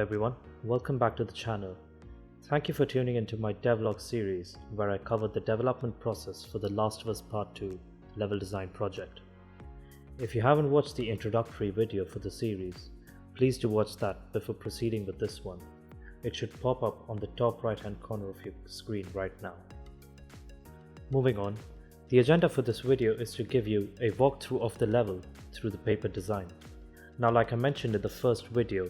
everyone, welcome back to the channel. Thank you for tuning into my devlog series where I covered the development process for The Last of Us Part 2 level design project. If you haven't watched the introductory video for the series, please do watch that before proceeding with this one. It should pop up on the top right hand corner of your screen right now. Moving on, the agenda for this video is to give you a walkthrough of the level through the paper design. Now, like I mentioned in the first video,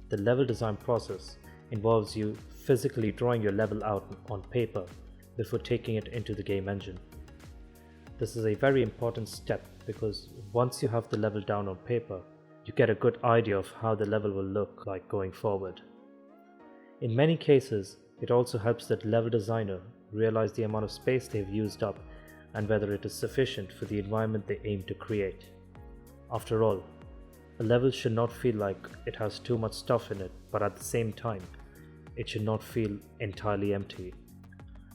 the level design process involves you physically drawing your level out on paper before taking it into the game engine. This is a very important step because once you have the level down on paper, you get a good idea of how the level will look like going forward. In many cases, it also helps the level designer realize the amount of space they've used up and whether it is sufficient for the environment they aim to create. After all, a level should not feel like it has too much stuff in it, but at the same time, it should not feel entirely empty.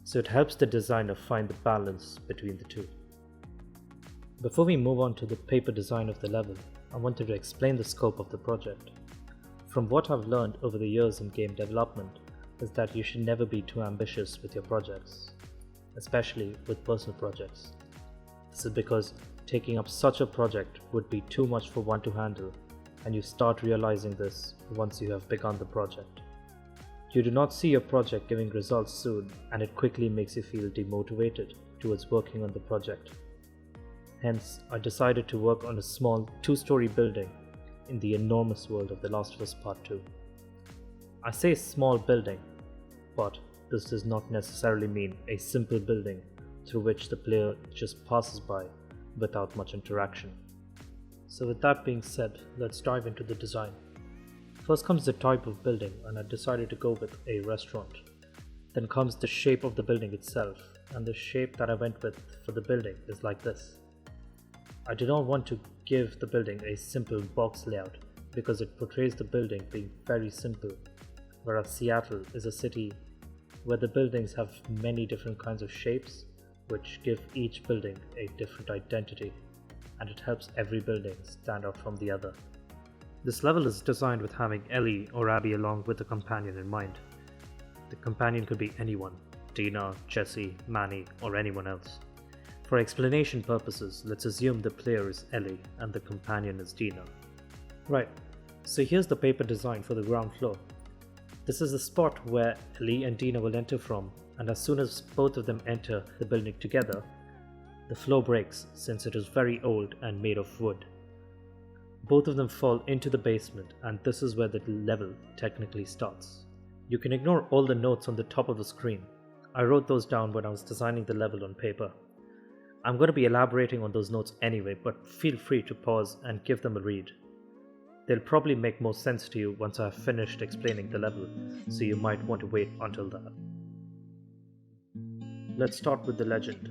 So it helps the designer find the balance between the two. Before we move on to the paper design of the level, I wanted to explain the scope of the project. From what I've learned over the years in game development is that you should never be too ambitious with your projects, especially with personal projects. This is because taking up such a project would be too much for one to handle, and you start realizing this once you have begun the project. You do not see your project giving results soon, and it quickly makes you feel demotivated towards working on the project. Hence, I decided to work on a small 2-story building in the enormous world of The Last of Us Part 2. I say small building, but this does not necessarily mean a simple building through which the player just passes by without much interaction. So with that being said, let's dive into the design. First comes the type of building, and I decided to go with a restaurant. Then comes the shape of the building itself, and the shape that I went with for the building is like this. I did not want to give the building a simple box layout because it portrays the building being very simple, whereas Seattle is a city where the buildings have many different kinds of shapes which give each building a different identity, and it helps every building stand out from the other. This level is designed with having Ellie or Abby along with the companion in mind. The companion could be anyone, Dina, Jesse, Manny, or anyone else. For explanation purposes, let's assume the player is Ellie and the companion is Dina. Right, so here's the paper design for the ground floor. This is the spot where Ellie and Dina will enter from, and as soon as both of them enter the building together, the floor breaks since it is very old and made of wood. Both of them fall into the basement, and this is where the level technically starts. You can ignore all the notes on the top of the screen. I wrote those down when I was designing the level on paper. I'm going to be elaborating on those notes anyway, but feel free to pause and give them a read. They'll probably make more sense to you once I have finished explaining the level, so you might want to wait until that. Let's start with the legend.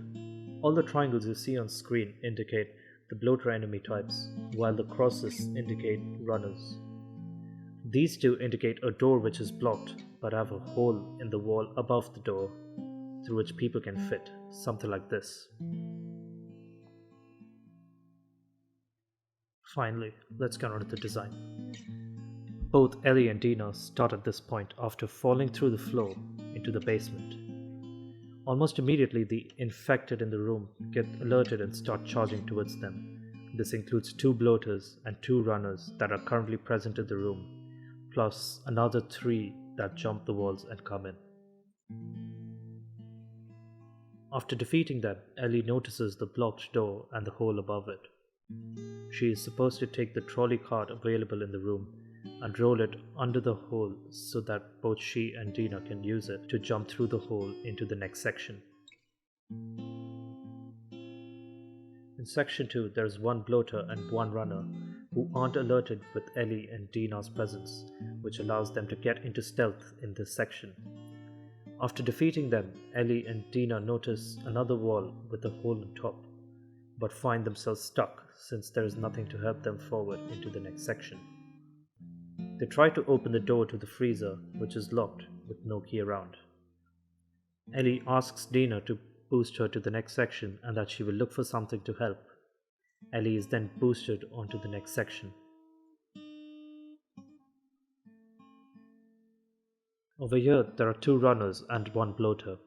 All the triangles you see on screen indicate the bloater enemy types, while the crosses indicate runners. These two indicate a door which is blocked but have a hole in the wall above the door through which people can fit, something like this. Finally, let's get on to the design. Both Ellie and Dina start at this point after falling through the floor into the basement. Almost immediately, the infected in the room get alerted and start charging towards them. This includes 2 bloaters and 2 runners that are currently present in the room, plus another 3 that jump the walls and come in. After defeating them, Ellie notices the blocked door and the hole above it. She is supposed to take the trolley cart available in the room and roll it under the hole so that both she and Dina can use it to jump through the hole into the next section. In section 2, there is 1 bloater and 1 runner who aren't alerted with Ellie and Dina's presence, which allows them to get into stealth in this section. After defeating them, Ellie and Dina notice another wall with a hole on top, but find themselves stuck since there is nothing to help them forward into the next section. They try to open the door to the freezer, which is locked with no key around. Ellie asks Dina to boost her to the next section and that she will look for something to help. Ellie is then boosted onto the next section. Over here there are 2 runners and 1 bloater.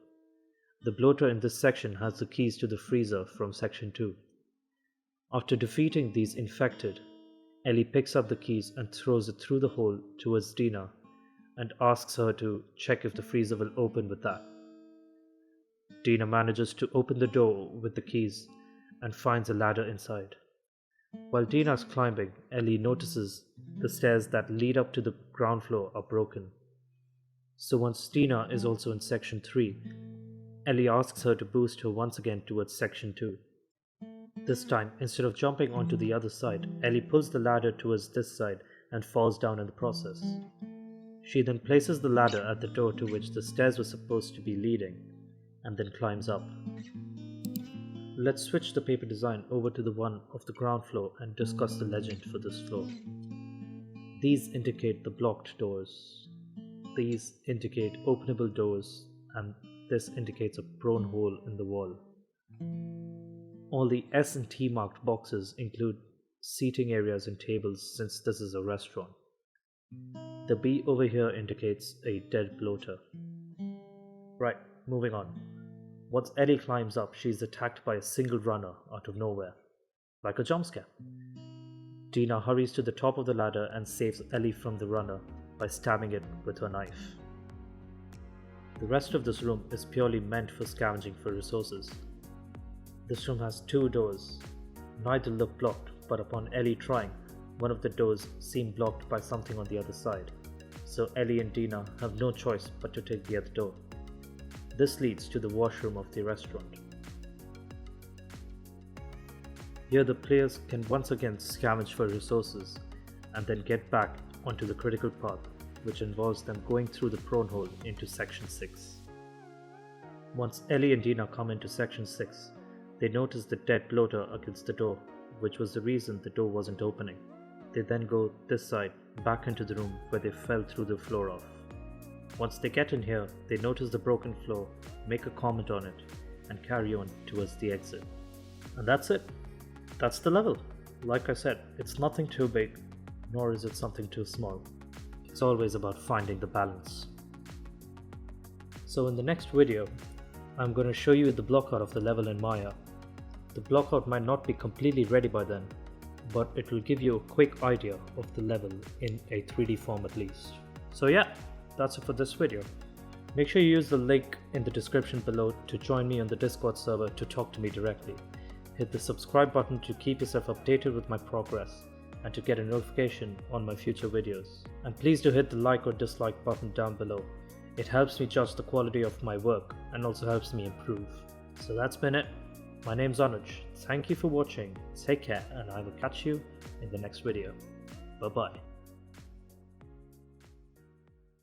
The bloater in this section has the keys to the freezer from section 2. After defeating these infected, Ellie picks up the keys and throws it through the hole towards Dina and asks her to check if the freezer will open with that. Dina manages to open the door with the keys and finds a ladder inside. While Dina is climbing, Ellie notices the stairs that lead up to the ground floor are broken. So once Dina is also in section 3, Ellie asks her to boost her once again towards section 2. This time, instead of jumping onto the other side, Ellie pulls the ladder towards this side and falls down in the process. She then places the ladder at the door to which the stairs were supposed to be leading, and then climbs up. Let's switch the paper design over to the one of the ground floor and discuss the legend for this floor. These indicate the blocked doors. These indicate openable doors, and this indicates a prone hole in the wall. All the S and T marked boxes include seating areas and tables since this is a restaurant. The B over here indicates a dead bloater. Right, moving on. Once Ellie climbs up, she is attacked by a single runner out of nowhere, like a jump scare. Dina hurries to the top of the ladder and saves Ellie from the runner by stabbing it with her knife. The rest of this room is purely meant for scavenging for resources. This room has 2 doors. Neither look blocked, but upon Ellie trying, one of the doors seemed blocked by something on the other side, so Ellie and Dina have no choice but to take the other door. This leads to the washroom of the restaurant. Here the players can once again scavenge for resources and then get back onto the critical path, which involves them going through the prone hole into section 6. Once Ellie and Dina come into section 6, they notice the dead bloater against the door, which was the reason the door wasn't opening. They then go this side, back into the room where they fell through the floor off. Once they get in here, they notice the broken floor, make a comment on it, and carry on towards the exit. And that's it. That's the level. Like I said, it's nothing too big, nor is it something too small. It's always about finding the balance. So in the next video, I'm going to show you the blockout of the level in Maya. The blockout might not be completely ready by then, but it will give you a quick idea of the level in a 3D form at least. So yeah, that's it for this video. Make sure you use the link in the description below to join me on the Discord server to talk to me directly. Hit the subscribe button to keep yourself updated with my progress and to get a notification on my future videos. And please do hit the like or dislike button down below. It helps me judge the quality of my work and also helps me improve. So that's been it. My name's Anuj. Thank you for watching. Take care, and I will catch you in the next video. Bye bye.